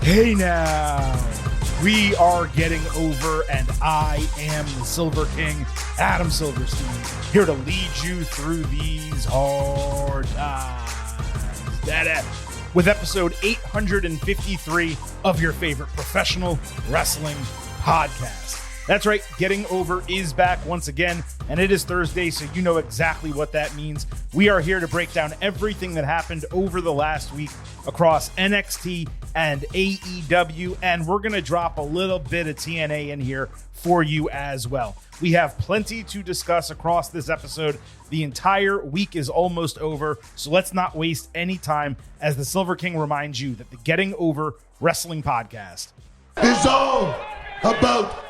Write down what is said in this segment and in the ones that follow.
Hey now, we are getting over, and I am the Silver King, Adam Silverstein, here to lead you through these hard times. With episode 853 of your favorite professional wrestling podcast. That's right, Getting Over is back once again, and it is Thursday, so you know exactly what that means. We are here to break down everything that happened over the last week across NXT and AEW, and we're going to drop a little bit of TNA in here for you as well. We have plenty to discuss across this episode. The entire week is almost over, so let's not waste any time as the Silver King reminds you that the Getting Over Wrestling Podcast is all about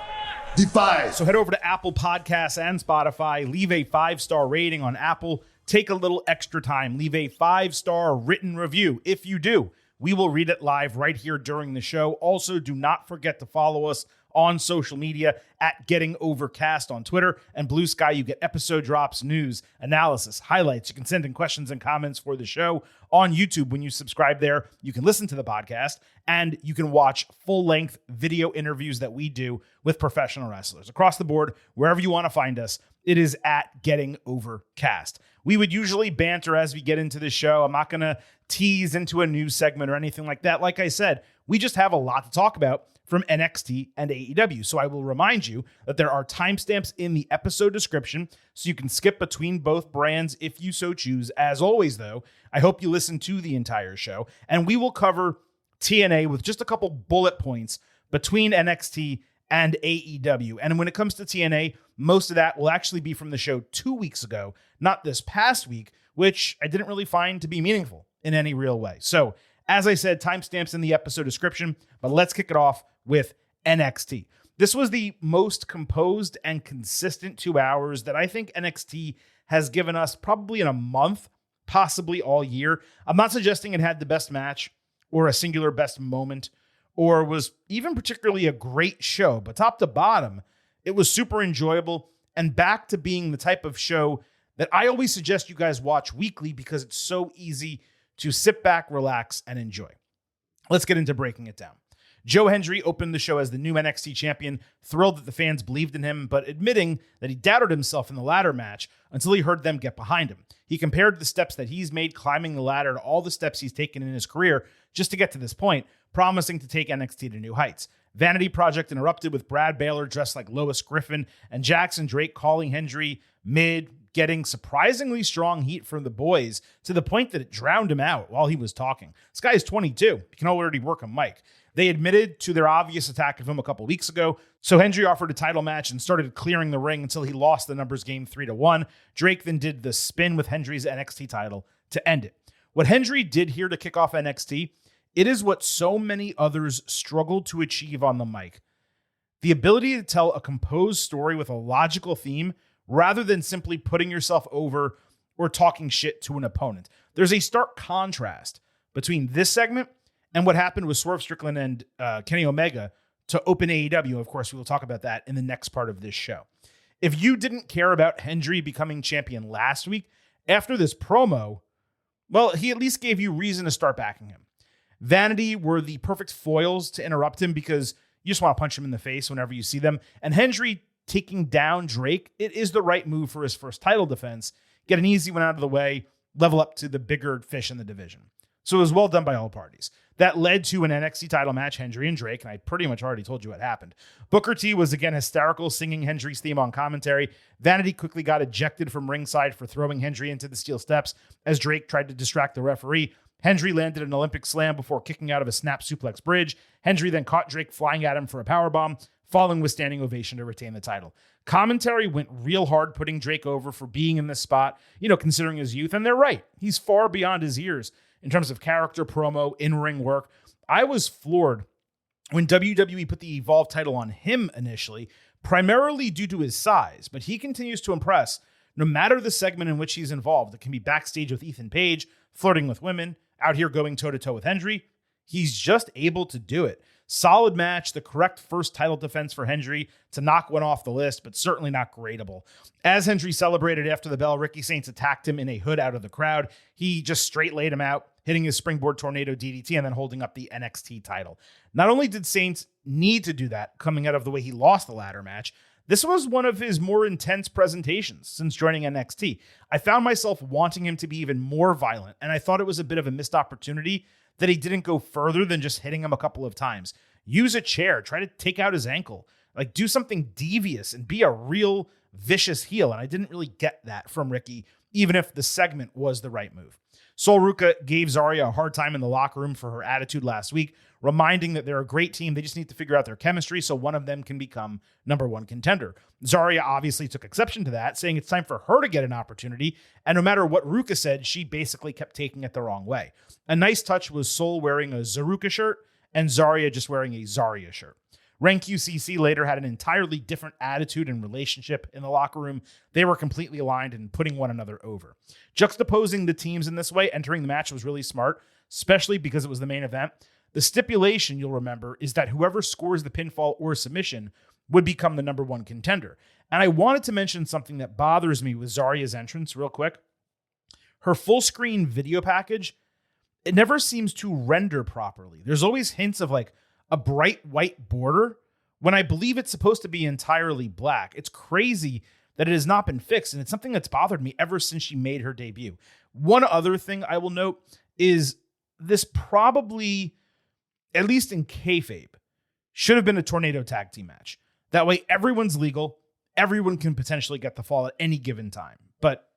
Defy. So head over to Apple Podcasts and Spotify, leave a 5-star rating on Apple, take a little extra time, leave a 5-star written review. If you do, we will read it live right here during the show. Also, do not forget to follow us on social media at Getting Overcast on Twitter and Blue Sky. You get episode drops, news, analysis, highlights. You can send in questions and comments for the show on YouTube. When you subscribe there, you can listen to the podcast and you can watch full-length video interviews that we do with professional wrestlers. Across the board, wherever you want to find us, it is at Getting Overcast. We would usually banter as we get into the show. I'm not going to tease into a news segment or anything like that. Like I said, we just have a lot to talk about from NXT and AEW. So I will remind you that there are timestamps in the episode description, so you can skip between both brands if you so choose. As always, though, I hope you listen to the entire show, and we will cover TNA with just a couple bullet points between NXT and AEW. And when it comes to TNA, most of that will actually be from the show 2 weeks ago, not this past week, which I didn't really find to be meaningful in any real way. So, as I said, timestamps in the episode description, but let's kick it off with NXT. This was the most composed and consistent 2 hours that I think NXT has given us probably in a month, possibly all year. I'm not suggesting it had the best match or a singular best moment or was even particularly a great show, but top to bottom, it was super enjoyable and back to being the type of show that I always suggest you guys watch weekly because it's so easy to sit back, relax, and enjoy. Let's get into breaking it down. Joe Hendry opened the show as the new NXT champion, thrilled that the fans believed in him, but admitting that he doubted himself in the ladder match until he heard them get behind him. He compared the steps that he's made climbing the ladder to all the steps he's taken in his career just to get to this point, promising to take NXT to new heights. Vanity Project interrupted with Brad Baylor dressed like Lois Griffin and Jackson Drake calling Hendry mid, getting surprisingly strong heat from the boys to the point that it drowned him out while he was talking. This guy is 22. He can already work a mic. They admitted to their obvious attack of him a couple weeks ago, so Hendry offered a title match and started clearing the ring until he lost the numbers game 3-1. Drake then did the spin with Hendry's NXT title to end it. What Hendry did here to kick off NXT, it is what so many others struggled to achieve on the mic. The ability to tell a composed story with a logical theme rather than simply putting yourself over or talking shit to an opponent. There's a stark contrast between this segment and what happened with Swerve Strickland and Kenny Omega to open AEW. Of course, we will talk about that in the next part of this show. If you didn't care about Hendry becoming champion last week, after this promo, well, he at least gave you reason to start backing him. Vanity were the perfect foils to interrupt him because you just want to punch him in the face whenever you see them. And Hendry taking down Drake, it is the right move for his first title defense. Get an easy one out of the way, level up to the bigger fish in the division. So it was well done by all parties. That led to an NXT title match, Hendry and Drake, and I pretty much already told you what happened. Booker T was again hysterical, singing Hendry's theme on commentary. Vanity quickly got ejected from ringside for throwing Hendry into the steel steps as Drake tried to distract the referee. Hendry landed an Olympic slam before kicking out of a snap suplex bridge. Hendry then caught Drake flying at him for a powerbomb, following with standing ovation to retain the title. Commentary went real hard putting Drake over for being in this spot, considering his youth, and they're right. He's far beyond his years in terms of character, promo, in-ring work. I was floored when WWE put the Evolve title on him initially, primarily due to his size, but he continues to impress no matter the segment in which he's involved. It can be backstage with Ethan Page, flirting with women, out here going toe-to-toe with Hendry. He's just able to do it. Solid match, the correct first title defense for Hendry to knock one off the list, but certainly not gradable. As Hendry celebrated after the bell, Ricky Saints attacked him in a hood out of the crowd. He just straight laid him out, hitting his springboard tornado DDT and then holding up the NXT title. Not only did Saints need to do that coming out of the way he lost the ladder match, this was one of his more intense presentations since joining NXT. I found myself wanting him to be even more violent, and I thought it was a bit of a missed opportunity that he didn't go further than just hitting him a couple of times. Use a chair, try to take out his ankle, like do something devious and be a real vicious heel. And I didn't really get that from Ricky, even if the segment was the right move. ZaRuca gave Zarya a hard time in the locker room for her attitude last week, reminding that they're a great team. They just need to figure out their chemistry so one of them can become number one contender. Zarya obviously took exception to that, saying it's time for her to get an opportunity. And no matter what Ruca said, she basically kept taking it the wrong way. A nice touch was Sol wearing a ZaRuca shirt and Zarya just wearing a Zarya shirt. Ren QCC later had an entirely different attitude and relationship in the locker room. They were completely aligned and putting one another over. Juxtaposing the teams in this way, entering the match was really smart, especially because it was the main event. The stipulation, you'll remember, is that whoever scores the pinfall or submission would become the number one contender. And I wanted to mention something that bothers me with Zarya's entrance real quick. Her full screen video package, it never seems to render properly. There's always hints of like a bright white border when I believe it's supposed to be entirely black. It's crazy that it has not been fixed, and it's something that's bothered me ever since she made her debut. One other thing I will note is this probably, at least in kayfabe, should have been a tornado tag team match. That way everyone's legal, everyone can potentially get the fall at any given time. But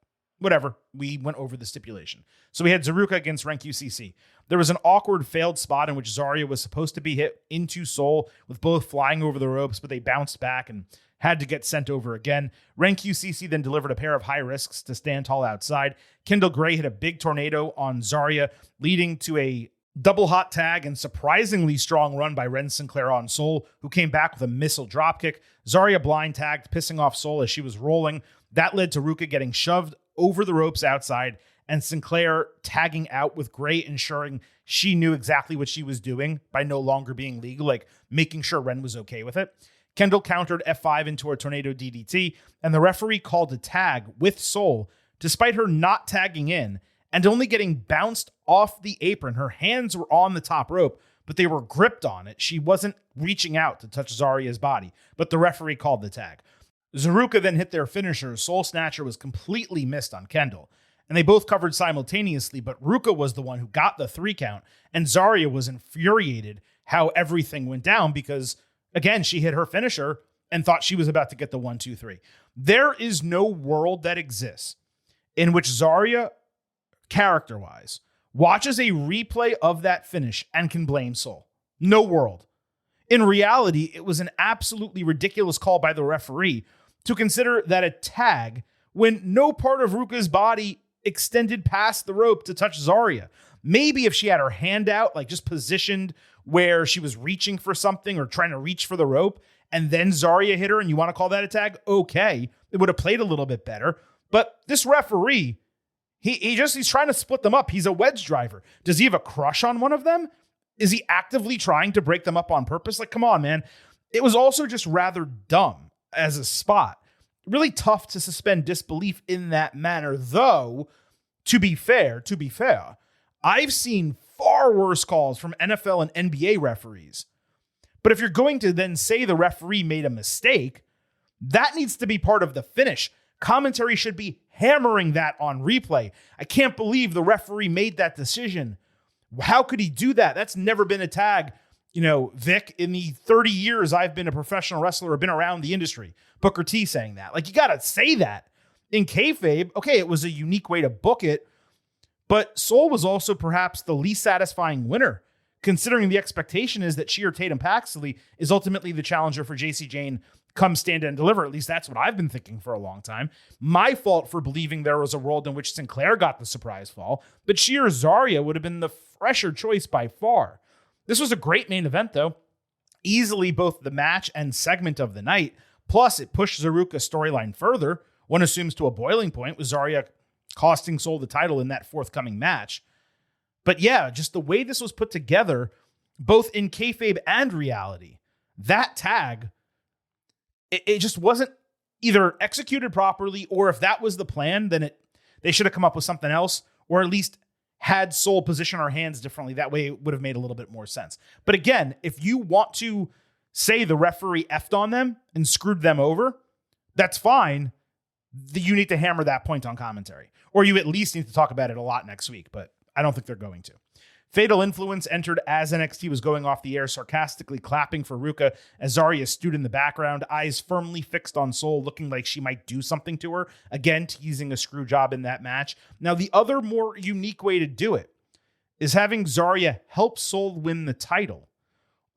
whatever, we went over the stipulation. So we had ZaRuca against Ren QCC. There was an awkward failed spot in which Zarya was supposed to be hit into Sol with both flying over the ropes, but they bounced back and had to get sent over again. Ren QCC then delivered a pair of high risks to stand tall outside. Kendall Gray hit a big tornado on Zarya, leading to a double hot tag and surprisingly strong run by Ren Sinclair on Sol, who came back with a missile dropkick. Zarya blind tagged, pissing off Sol as she was rolling. That led to Ruca getting shoved over the ropes outside, and Sinclair tagging out with Gray, ensuring she knew exactly what she was doing by no longer being legal, like making sure Ren was okay with it. Kendall countered F5 into a tornado DDT, and the referee called a tag with Sol, despite her not tagging in and only getting bounced off the apron. Her hands were on the top rope, but they were gripped on it. She wasn't reaching out to touch Zarya's body, but the referee called the tag. ZaRuca then hit their finisher. Soul Snatcher was completely missed on Kendall, and they both covered simultaneously, but Ruca was the one who got the 3 count, and Zarya was infuriated how everything went down because, again, she hit her finisher and thought she was about to get the 1, 2, 3. There is no world that exists in which Zarya, character-wise, watches a replay of that finish and can blame Sol. No world. In reality, it was an absolutely ridiculous call by the referee to consider that a tag when no part of Ruca's body extended past the rope to touch Zarya. Maybe if she had her hand out, like just positioned where she was reaching for something or trying to reach for the rope, and then Zarya hit her and you want to call that a tag, okay. It would have played a little bit better. But this referee, he's trying to split them up. He's a wedge driver. Does he have a crush on one of them? Is he actively trying to break them up on purpose? Like, come on, man. It was also just rather dumb as a spot. Really tough to suspend disbelief in that manner, though, to be fair, I've seen far worse calls from NFL and NBA referees. But if you're going to then say the referee made a mistake, that needs to be part of the finish. Commentary should be hammering that on replay. I can't believe the referee made that decision. How could he do that? That's never been a tag. You know, Vic, in the 30 years I've been a professional wrestler or been around the industry, Booker T saying that. Like, you got to say that. In kayfabe, okay, it was a unique way to book it, but Sol was also perhaps the least satisfying winner, considering the expectation is that she or Tatum Paxley is ultimately the challenger for JC Jane come stand and deliver. At least that's what I've been thinking for a long time. My fault for believing there was a world in which Sinclair got the surprise fall, but she or Zarya would have been the fresher choice by far. This was a great main event, though. Easily both the match and segment of the night. Plus, it pushed ZaRuca's storyline further, one assumes to a boiling point, with Zarya costing Sol the title in that forthcoming match. But yeah, just the way this was put together both in kayfabe and reality, that tag, it just wasn't either executed properly, or if that was the plan, then they should have come up with something else, or at least had Soul position our hands differently. That way it would have made a little bit more sense. But again, if you want to say the referee effed on them and screwed them over, that's fine. You need to hammer that point on commentary, or you at least need to talk about it a lot next week, but I don't think they're going to. Fatal Influence entered as NXT was going off the air, sarcastically clapping for Ruca as Zarya stood in the background, eyes firmly fixed on Soul, looking like she might do something to her, again teasing a screw job in that match. Now, the other more unique way to do it is having Zarya help Soul win the title,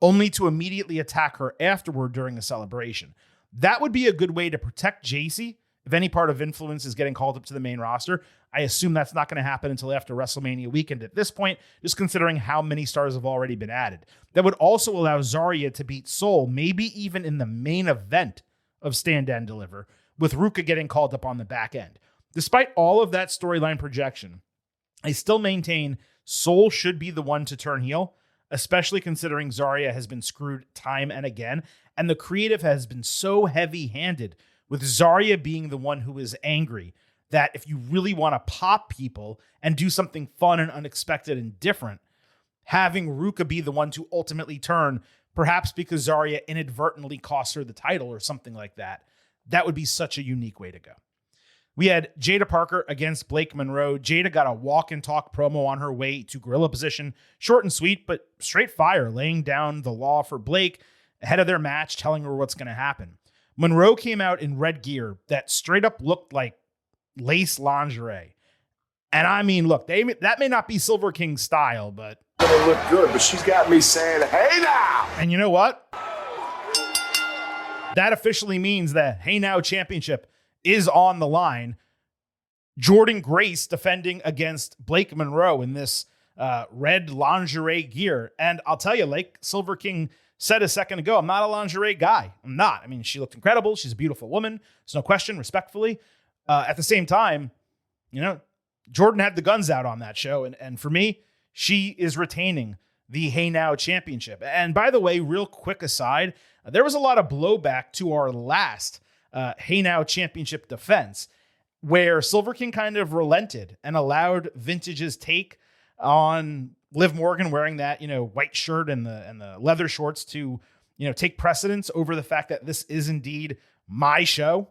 only to immediately attack her afterward during a celebration. That would be a good way to protect JC if any part of Influence is getting called up to the main roster. I assume that's not going to happen until after WrestleMania weekend at this point, just considering how many stars have already been added. That would also allow Zarya to beat Soul, maybe even in the main event of Stand and Deliver, with Ruca getting called up on the back end. Despite all of that storyline projection, I still maintain Soul should be the one to turn heel, especially considering Zarya has been screwed time and again, and the creative has been so heavy-handed, with Zarya being the one who is angry, that if you really want to pop people and do something fun and unexpected and different, having Ruca be the one to ultimately turn, perhaps because Zarya inadvertently cost her the title or something like that, that would be such a unique way to go. We had Jada Parker against Blake Monroe. Jada got a walk and talk promo on her way to gorilla position. Short and sweet, but straight fire, laying down the law for Blake ahead of their match, telling her what's going to happen. Monroe came out in red gear that straight up looked like lace lingerie. And I mean, look, that may not be Silver King's style, but gonna look good, but she's got me saying, hey now! And you know what? That officially means that Hey Now Championship is on the line. Jordan Grace defending against Blake Monroe in this red lingerie gear. And I'll tell you, like Silver King said a second ago, I'm not a lingerie guy. I'm not. I mean, she looked incredible. She's a beautiful woman. There's no question, respectfully. At the same time, Jordan had the guns out on that show. And for me, she is retaining the Hey Now Championship. And by the way, real quick aside, there was a lot of blowback to our last Hey Now Championship defense, where Silver King kind of relented and allowed Vintage's take on Liv Morgan wearing that, white shirt and the leather shorts to, take precedence over the fact that this is indeed my show.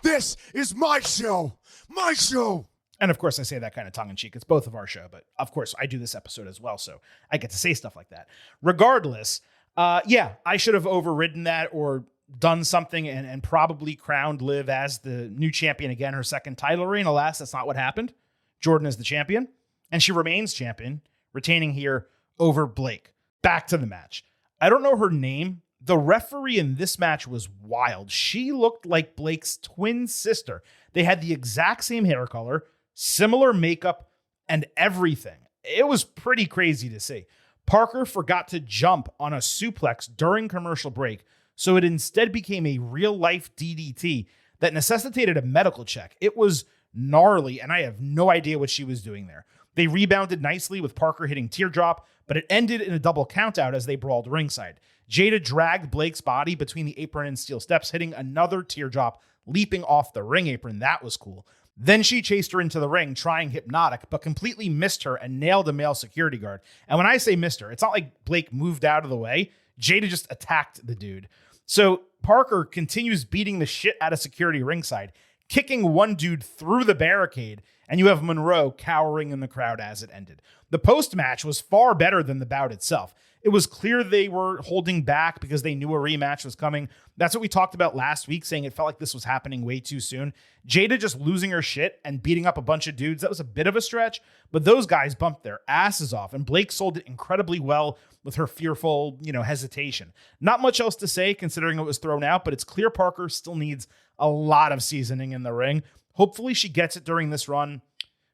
This is my show. My show. And of course, I say that kind of tongue in cheek. It's both of our show, but of course, I do this episode as well, so I get to say stuff like that. Regardless, I should have overridden that or done something and probably crowned Liv as the new champion again, her second title reign. Alas, that's not what happened. Jordan is the champion, and she remains champion, retaining here over Blake. Back to the match. I don't know her name. The referee in this match was wild. She looked like Blake's twin sister. They had the exact same hair color, similar makeup, and everything. It was pretty crazy to see. Parker forgot to jump on a suplex during commercial break, so it instead became a real-life DDT that necessitated a medical check. It was gnarly, and I have no idea what she was doing there. They rebounded nicely with Parker hitting teardrop, but it ended in a double countout as they brawled ringside. Jada dragged Blake's body between the apron and steel steps, hitting another teardrop, leaping off the ring apron. That was cool. Then she chased her into the ring, trying Hypnotic, but completely missed her and nailed a male security guard. And when I say missed her, it's not like Blake moved out of the way. Jada just attacked the dude. So Parker continues beating the shit out of security ringside, kicking one dude through the barricade, and you have Monroe cowering in the crowd as it ended. The post-match was far better than the bout itself. It was clear they were holding back because they knew a rematch was coming. That's what we talked about last week, saying it felt like this was happening way too soon. Jada just losing her shit and beating up a bunch of dudes, that was a bit of a stretch, but those guys bumped their asses off, and Blake sold it incredibly well with her fearful, hesitation. Not much else to say considering it was thrown out, but it's clear Parker still needs a lot of seasoning in the ring. Hopefully she gets it during this run,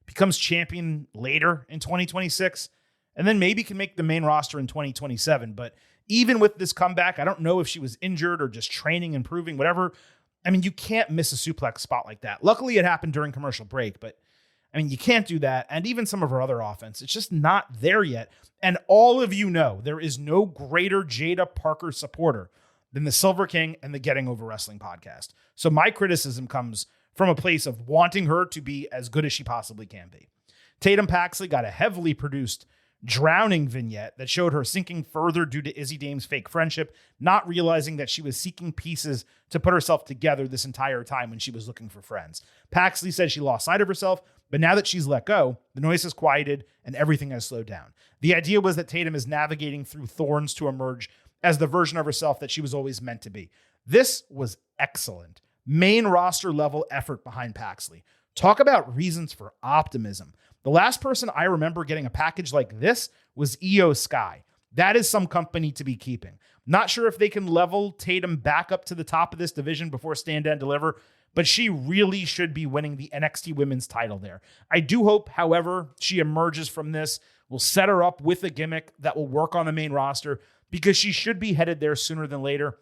becomes champion later in 2026, and then maybe can make the main roster in 2027. But even with this comeback, I don't know if she was injured or just training, improving, whatever. I mean, you can't miss a suplex spot like that. Luckily, it happened during commercial break, but I mean, you can't do that. And even some of her other offense, it's just not there yet. And all of you know, there is no greater Jada Parker supporter than the Silver King and the Getting Over Wrestling podcast. So my criticism comes from a place of wanting her to be as good as she possibly can be. Tatum Paxley got a heavily produced drowning vignette that showed her sinking further due to Izzy Dame's fake friendship, not realizing that she was seeking pieces to put herself together this entire time when she was looking for friends. Paxley said she lost sight of herself, but now that she's let go, the noise has quieted and everything has slowed down. The idea was that Tatum is navigating through thorns to emerge as the version of herself that she was always meant to be. This was excellent. Main roster level effort behind Paxley. Talk about reasons for optimism. The last person I remember getting a package like this was Io Sky. That is some company to be keeping. Not sure if they can level Tatum back up to the top of this division before Stand and Deliver, but she really should be winning the NXT Women's title there. I do hope, however, she emerges from this. We'll set her up with a gimmick that will work on the main roster because she should be headed there sooner than later.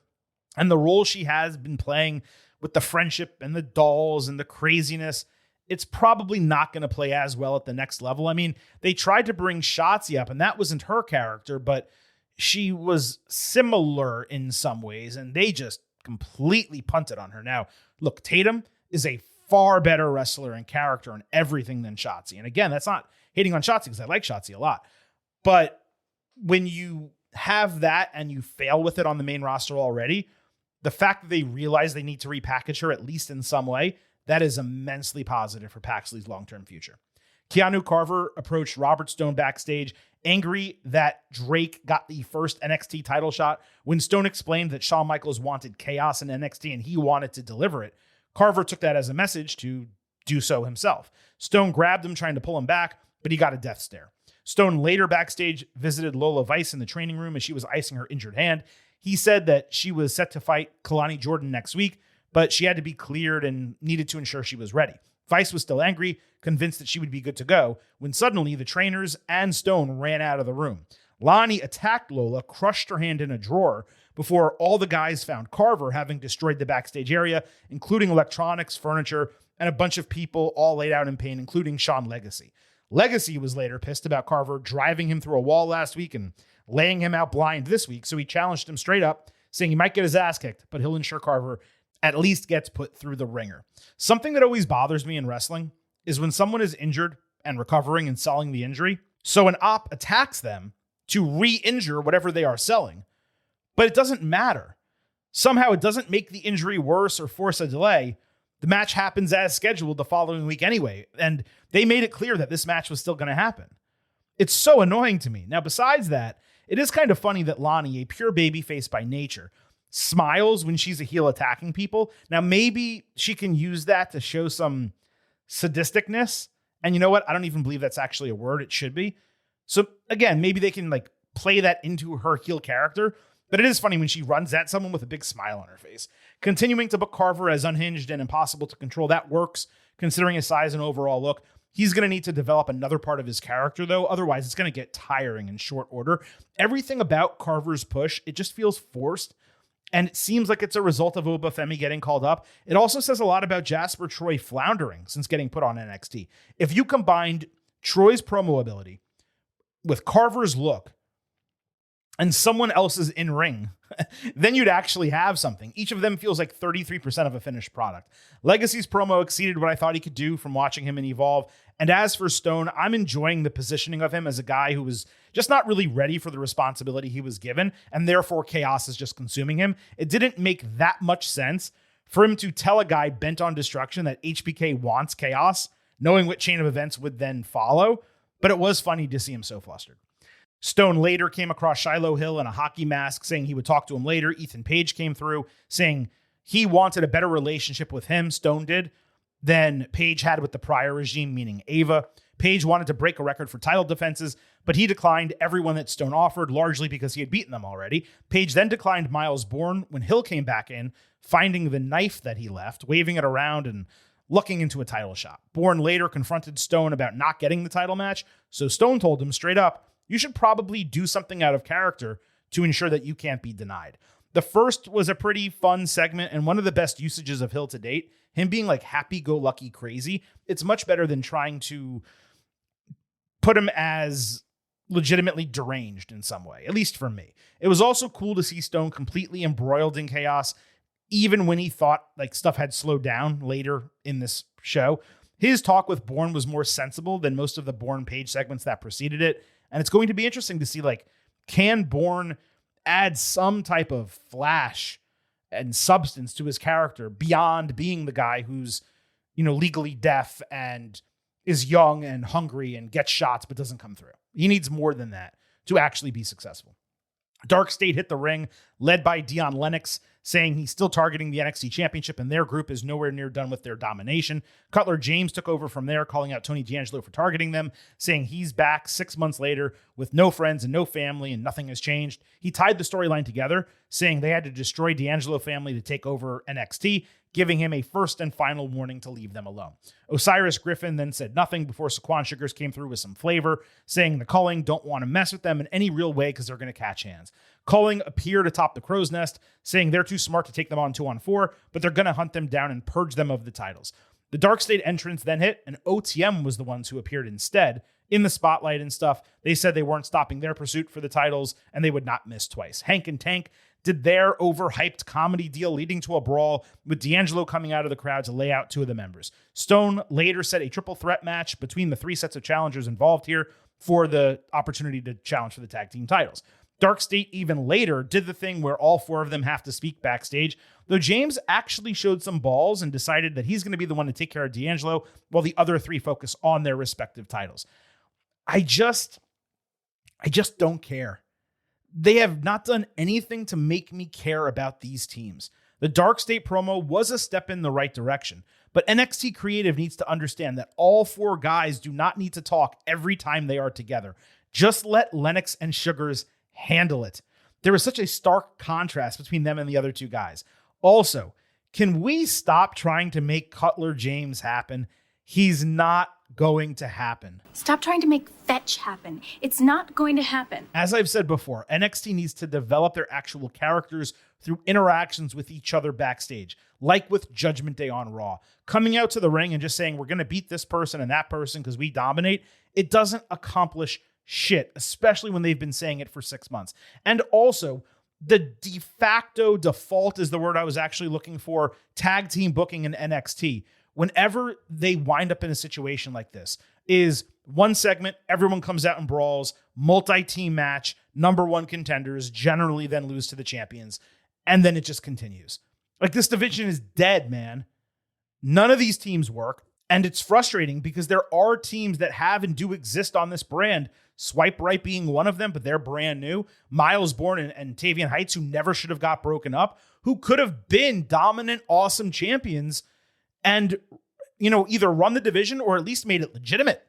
And the role she has been playing with the friendship and the dolls and the craziness, it's probably not going to play as well at the next level. I mean, they tried to bring Shotzi up, and that wasn't her character, but she was similar in some ways, and they just completely punted on her. Now, look, Tatum is a far better wrestler and character and everything than Shotzi. And again, that's not hating on Shotzi because I like Shotzi a lot. But when you have that and you fail with it on the main roster already, the fact that they realize they need to repackage her, at least in some way, that is immensely positive for Paxley's long-term future. Keanu Carver approached Robert Stone backstage, angry that Drake got the first NXT title shot. When Stone explained that Shawn Michaels wanted chaos in NXT and he wanted to deliver it, Carver took that as a message to do so himself. Stone grabbed him, trying to pull him back, but he got a death stare. Stone later backstage visited Lola Vice in the training room as she was icing her injured hand. He said that she was set to fight Kalani Jordan next week, but she had to be cleared and needed to ensure she was ready. Vice was still angry, convinced that she would be good to go, when suddenly the trainers and Stone ran out of the room. Lonnie attacked Lola, crushed her hand in a drawer, before all the guys found Carver having destroyed the backstage area, including electronics, furniture, and a bunch of people all laid out in pain, including Sean Legacy. Legacy was later pissed about Carver driving him through a wall last week and laying him out blind this week, so he challenged him straight up, saying he might get his ass kicked, but he'll ensure Carver at least gets put through the ringer. Something that always bothers me in wrestling is when someone is injured and recovering and selling the injury, so an op attacks them to re-injure whatever they are selling, but it doesn't matter. Somehow it doesn't make the injury worse or force a delay. The match happens as scheduled the following week anyway, and they made it clear that this match was still going to happen. It's so annoying to me. Now, besides that, it is kind of funny that Lonnie, a pure babyface by nature, smiles when she's a heel attacking people. Now, maybe she can use that to show some sadisticness. And you know what? I don't even believe that's actually a word. It should be. So again, maybe they can play that into her heel character. But it is funny when she runs at someone with a big smile on her face. Continuing to book Carver as unhinged and impossible to control, that works considering his size and overall look. He's going to need to develop another part of his character, though. Otherwise, it's going to get tiring in short order. Everything about Carver's push, it just feels forced. And it seems like it's a result of Obafemi getting called up. It also says a lot about Jasper Troy floundering since getting put on NXT. If you combined Troy's promo ability with Carver's look and someone else's in-ring, then you'd actually have something. Each of them feels like 33% of a finished product. Legacy's promo exceeded what I thought he could do from watching him in Evolve. And as for Stone, I'm enjoying the positioning of him as a guy who was just not really ready for the responsibility he was given, and therefore chaos is just consuming him. It didn't make that much sense for him to tell a guy bent on destruction that HBK wants chaos, knowing what chain of events would then follow, but it was funny to see him so flustered. Stone later came across Shiloh Hill in a hockey mask, saying he would talk to him later. Ethan Page came through, saying he wanted a better relationship with him, Stone did, than Page had with the prior regime, meaning Ava. Page wanted to break a record for title defenses, but he declined everyone that Stone offered, largely because he had beaten them already. Page then declined Miles Bourne when Hill came back in, finding the knife that he left, waving it around and looking into a title shot. Bourne later confronted Stone about not getting the title match, so Stone told him straight up, you should probably do something out of character to ensure that you can't be denied. The first was a pretty fun segment and one of the best usages of Hill to date. Him being like happy-go-lucky crazy. It's much better than trying to put him as legitimately deranged in some way, at least for me. It was also cool to see Stone completely embroiled in chaos, even when he thought like stuff had slowed down later in this show. His talk with Bourne was more sensible than most of the Bourne Page segments that preceded it. And it's going to be interesting to see, like, can Bourne add some type of flash and substance to his character beyond being the guy who's, legally deaf and is young and hungry and gets shots but doesn't come through. He needs more than that to actually be successful. Dark State hit the ring, led by Dion Lennox, saying he's still targeting the NXT Championship and their group is nowhere near done with their domination. Cutler James took over from there, calling out Tony D'Angelo for targeting them, saying he's back 6 months later with no friends and no family and nothing has changed. He tied the storyline together, saying they had to destroy D'Angelo family to take over NXT, giving him a first and final warning to leave them alone. Osiris Griffin then said nothing before Saquon Sugars came through with some flavor, saying the Culling don't want to mess with them in any real way because they're going to catch hands. Culling appeared atop the crow's nest, saying they're too smart to take them on 2-on-4, but they're going to hunt them down and purge them of the titles. The Dark State entrance then hit, and OTM was the ones who appeared instead in the spotlight and stuff. They said they weren't stopping their pursuit for the titles, and they would not miss twice. Hank and Tank did their overhyped comedy deal leading to a brawl with D'Angelo coming out of the crowd to lay out two of the members. Stone later set a triple threat match between the three sets of challengers involved here for the opportunity to challenge for the tag team titles. Dark State even later did the thing where all four of them have to speak backstage, though James actually showed some balls and decided that he's going to be the one to take care of D'Angelo while the other three focus on their respective titles. I just don't care. They have not done anything to make me care about these teams. The Dark State promo was a step in the right direction, but NXT Creative needs to understand that all four guys do not need to talk every time they are together. Just let Lennox and Sugars handle it. There is such a stark contrast between them and the other two guys. Also, can we stop trying to make Cutler James happen? He's not going to happen. Stop trying to make fetch happen. It's not going to happen. As I've said before, NXT needs to develop their actual characters through interactions with each other backstage, like with Judgment Day on Raw. Coming out to the ring and just saying, we're going to beat this person and that person because we dominate, it doesn't accomplish shit, especially when they've been saying it for 6 months. And also, the de facto default is the word I was actually looking for, tag team booking in NXT. Whenever they wind up in a situation like this, is one segment, everyone comes out and brawls, multi-team match, number one contenders generally then lose to the champions, and then it just continues. Like, this division is dead, man. None of these teams work, and it's frustrating because there are teams that have and do exist on this brand, Swipe Right being one of them, but they're brand new. Miles Bourne and Tavian Heights, who never should have got broken up, who could have been dominant, awesome champions and, either run the division or at least made it legitimate.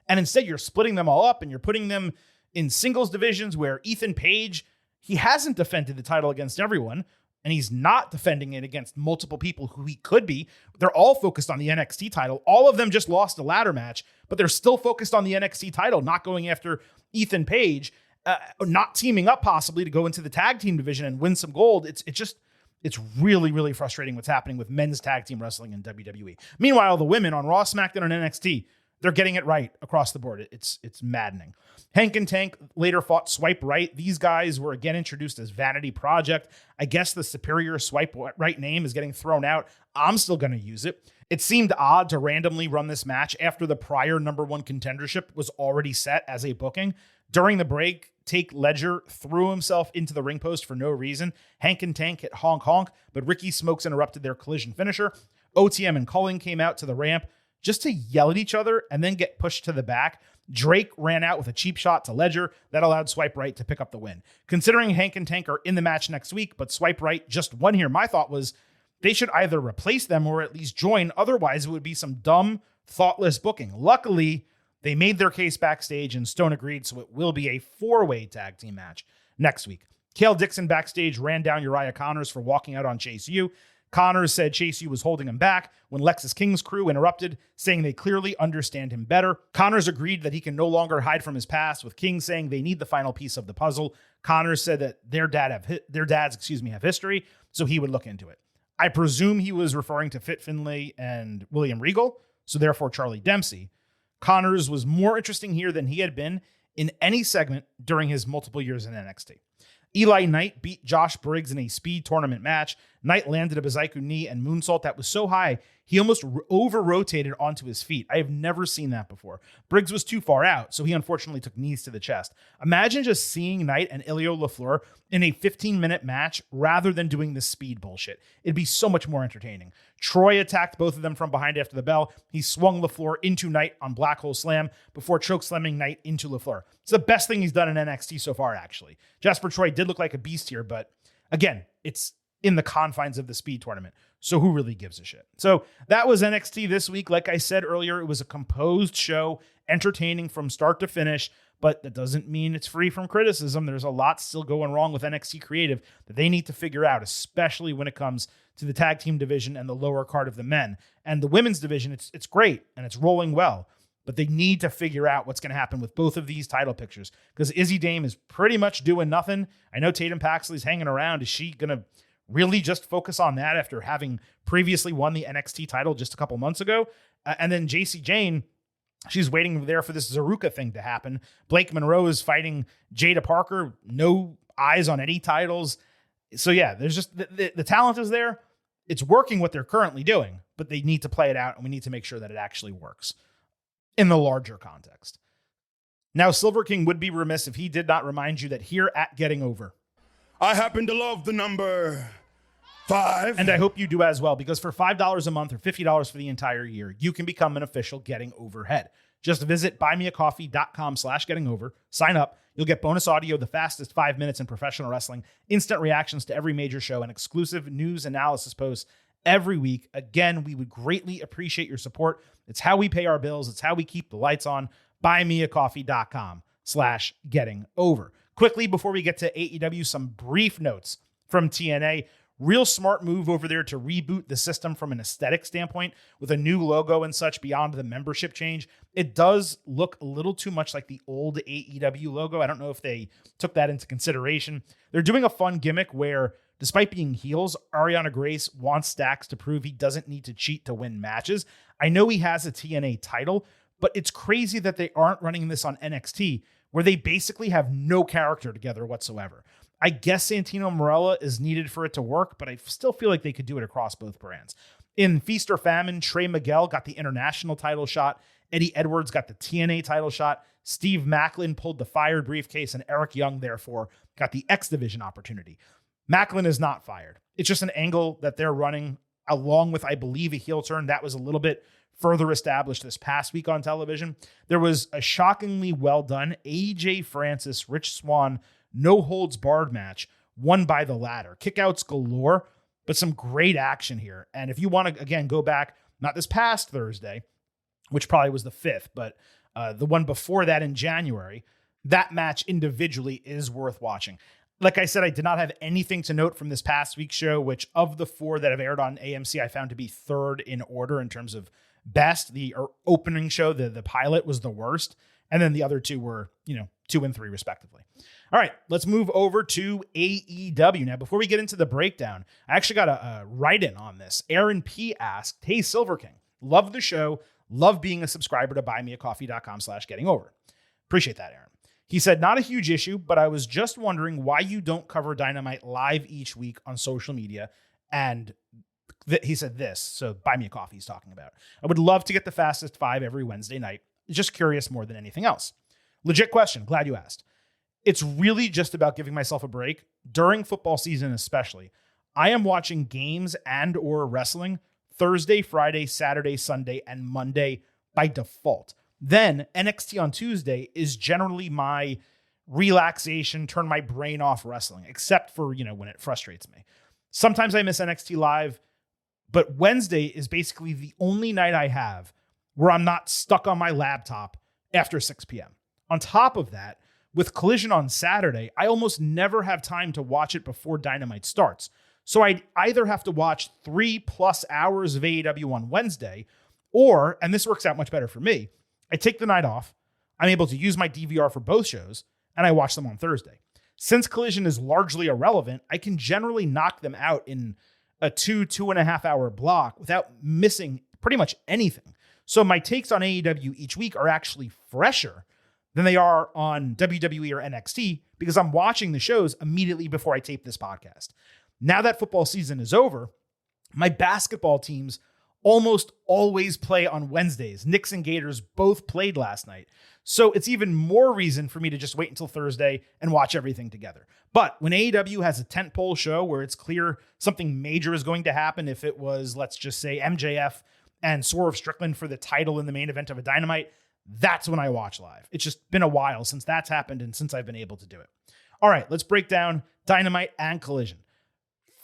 And instead you're splitting them all up and you're putting them in singles divisions where Ethan Page, he hasn't defended the title against everyone and he's not defending it against multiple people who he could be. They're all focused on the NXT title. All of them just lost a ladder match, but they're still focused on the NXT title, not going after Ethan Page, not teaming up possibly to go into the tag team division and win some gold. It's really, really frustrating what's happening with men's tag team wrestling in WWE. Meanwhile, the women on Raw, SmackDown, and NXT, they're getting it right across the board. It's maddening. Hank and Tank later fought Swipe Right. These guys were again introduced as Vanity Project. I guess the superior Swipe Right name is getting thrown out. I'm still going to use it. It seemed odd to randomly run this match after the prior number one contendership was already set as a booking. During the break, Take Ledger threw himself into the ring post for no reason. Hank and Tank hit honk honk, but Ricky Smokes interrupted their collision finisher. OTM and Culling came out to the ramp just to yell at each other and then get pushed to the back. Drake ran out with a cheap shot to Ledger that allowed Swipe Right to pick up the win. Considering Hank and Tank are in the match next week, but Swipe Right just won here, my thought was they should either replace them or at least join. Otherwise, it would be some dumb, thoughtless booking. Luckily, they made their case backstage and Stone agreed, so it will be a 4-way tag team match next week. Kale Dixon backstage ran down Uriah Connors for walking out on Chase U. Connors said Chase U was holding him back when Lexis King's crew interrupted, saying they clearly understand him better. Connors agreed that he can no longer hide from his past, with King saying they need the final piece of the puzzle. Connors said that their dads have history, so he would look into it. I presume he was referring to Fit Finlay and William Regal, so therefore Charlie Dempsey. Connors was more interesting here than he had been in any segment during his multiple years in NXT. Eli Knight beat Josh Briggs in a speed tournament match. Knight landed a Bazaiku knee and moonsault that was so high, he almost over-rotated onto his feet. I have never seen that before. Briggs was too far out, so he unfortunately took knees to the chest. Imagine just seeing Knight and Ilio LaFleur in a 15-minute match rather than doing this speed bullshit. It'd be so much more entertaining. Troy attacked both of them from behind after the bell. He swung LaFleur into Knight on Black Hole Slam before chokeslamming Knight into LaFleur. It's the best thing he's done in NXT so far, actually. Jasper Troy did look like a beast here, but again, it's in the confines of the speed tournament. So who really gives a shit? So that was NXT this week. Like I said earlier, it was a composed show, entertaining from start to finish, but that doesn't mean it's free from criticism. There's a lot still going wrong with NXT Creative that they need to figure out, especially when it comes to the tag team division and the lower card of the men. And the women's division, it's great and it's rolling well, but they need to figure out what's going to happen with both of these title pictures, because Izzy Dame is pretty much doing nothing. I know Tatum Paxley's hanging around. Is she going to really just focus on that after having previously won the NXT title just a couple months ago? And then JC Jane, she's waiting there for this ZaRuca thing to happen. Blake Monroe is fighting Jada Parker. No eyes on any titles. So yeah, there's just the talent is there. It's working what they're currently doing, but they need to play it out, and we need to make sure that it actually works in the larger context. Now, Silver King would be remiss if he did not remind you that here at Getting Over, I happen to love the number 5. and I hope you do as well, because for $5 a month or $50 for the entire year, you can become an official Getting Over head. Just visit buymeacoffee.com/gettingover, sign up. You'll get bonus audio, the fastest 5 minutes in professional wrestling, instant reactions to every major show, and exclusive news analysis posts every week. Again, we would greatly appreciate your support. It's how we pay our bills. It's how we keep the lights on. buymeacoffee.com/gettingover. Quickly, before we get to AEW, some brief notes from TNA. Real smart move over there to reboot the system from an aesthetic standpoint with a new logo and such beyond the membership change. It does look a little too much like the old AEW logo. I don't know if they took that into consideration. They're doing a fun gimmick where, despite being heels, Ariana Grace wants Stacks to prove he doesn't need to cheat to win matches. I know he has a TNA title, but it's crazy that they aren't running this on NXT, where they basically have no character together whatsoever. I guess Santino Marella is needed for it to work, but I still feel like they could do it across both brands. In Feast or Famine, Trey Miguel got the international title shot. Eddie Edwards got the TNA title shot. Steve Macklin pulled the fired briefcase, and Eric Young, therefore, got the X Division opportunity. Macklin is not fired. It's just an angle that they're running along with, I believe, a heel turn. That was a little bit further established this past week on television. There was a shockingly well done AJ Francis, Rich Swann, no holds barred match, won by the ladder. Kickouts galore, but some great action here. And if you want to, again, go back, not this past Thursday, which probably was the 5th, but the one before that in January, that match individually is worth watching. Like I said, I did not have anything to note from this past week's show, which of the 4 that have aired on AMC, I found to be 3rd in order in terms of best. The opening show, the pilot, was the worst. And then the other 2 were, 2 and 3 respectively. All right, let's move over to AEW. Now, before we get into the breakdown, I actually got a write-in on this. Aaron P. asked, "Hey, Silver King, love the show. Love being a subscriber to buymeacoffee.com/gettingover." Appreciate that, Aaron. He said, "Not a huge issue, but I was just wondering why you don't cover Dynamite live each week on social media." And he said this, so Buy Me a Coffee he's talking about. "I would love to get the Fastest 5 every Wednesday night. Just curious more than anything else." Legit question. Glad you asked. It's really just about giving myself a break. During football season especially, I am watching games and or wrestling Thursday, Friday, Saturday, Sunday, and Monday by default. Then NXT on Tuesday is generally my relaxation, turn my brain off wrestling, except for, when it frustrates me. Sometimes I miss NXT live, but Wednesday is basically the only night I have where I'm not stuck on my laptop after 6 p.m. On top of that, with Collision on Saturday, I almost never have time to watch it before Dynamite starts. So I'd either have to watch 3+ hours of AEW on Wednesday, or, and this works out much better for me, I take the night off, I'm able to use my DVR for both shows, and I watch them on Thursday. Since Collision is largely irrelevant, I can generally knock them out in a 2.5 hour block without missing pretty much anything. So my takes on AEW each week are actually fresher than they are on WWE or NXT because I'm watching the shows immediately before I tape this podcast. Now that football season is over, my basketball teams almost always play on Wednesdays. Knicks and Gators both played last night. So it's even more reason for me to just wait until Thursday and watch everything together. But when AEW has a tentpole show where it's clear something major is going to happen, if it was, let's just say, MJF and Swerve Strickland for the title in the main event of a Dynamite, that's when I watch live. It's just been a while since that's happened and since I've been able to do it. All right, let's break down Dynamite and Collision.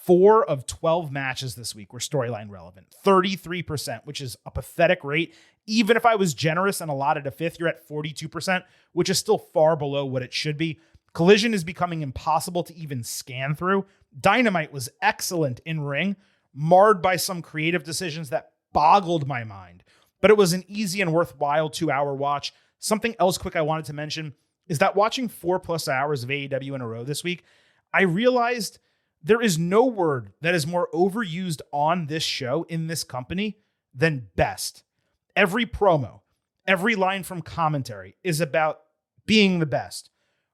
4 of 12 matches this week were storyline relevant, 33%, which is a pathetic rate. Even if I was generous and allotted a fifth, you're at 42%, which is still far below what it should be. Collision is becoming impossible to even scan through. Dynamite was excellent in ring, marred by some creative decisions that boggled my mind, but it was an easy and worthwhile 2-hour watch. Something else quick I wanted to mention is that watching 4+ hours of AEW in a row this week, I realized there is no word that is more overused on this show in this company than best. Every promo, every line from commentary is about being the best,